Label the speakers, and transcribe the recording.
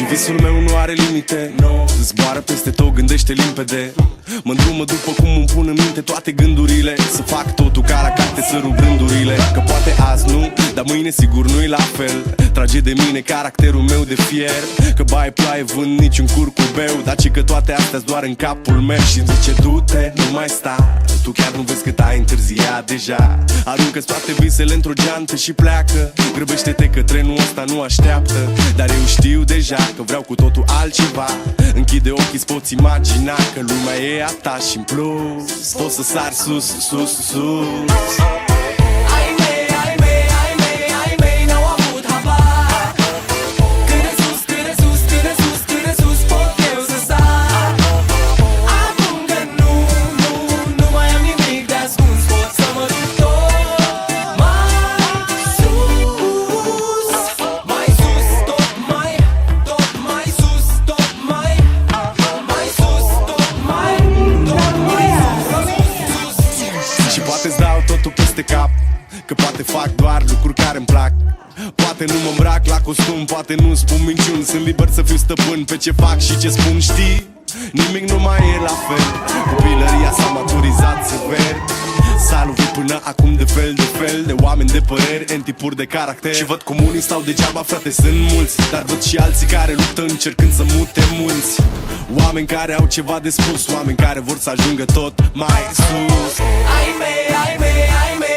Speaker 1: Și visul meu nu are limite, zboară peste tot, gândește limpede. Mă îndrumă după cum îmi pun în minte toate gândurile. Să fac totul ca la carte, să rup rândurile. Că poate azi nu, dar mâine sigur nu-i la fel. Trage de mine caracterul meu de fier. Că baie ploaie vând niciun curcubeu, dar ci că toate astea-s doar în capul meu. Și-mi zice du-te, nu mai sta, tu chiar nu vezi cât ai întârziat deja. Aruncă-ți toate visele într-o geantă și pleacă. Grăbește-te că trenul ăsta nu așteaptă. Dar eu știu deja că vreau cu totul altceva. Închide ochii, îți poți imagina că lumea e a ta și în plus poți să sari sus, sus, sus. Poate-ți dau totul peste cap, că poate fac doar lucruri care-mi plac. Poate nu mă îmbrac la costum, poate nu spun minciuni. Sunt liber să fiu stăpân pe ce fac și ce spun, știi? Nimic nu mai e la fel. Copilăria s-a maturizat sever. S-a lovit până acum de fel de fel de oameni de păreri, în tipuri de caracter. Și văd cum unii stau degeaba, frate, sunt mulți. Dar văd și alții care luptă încercând să mute munți. Oameni care au ceva de spus, oameni care vor să ajungă tot mai sus.
Speaker 2: Ai mei, ai mei, ai mei.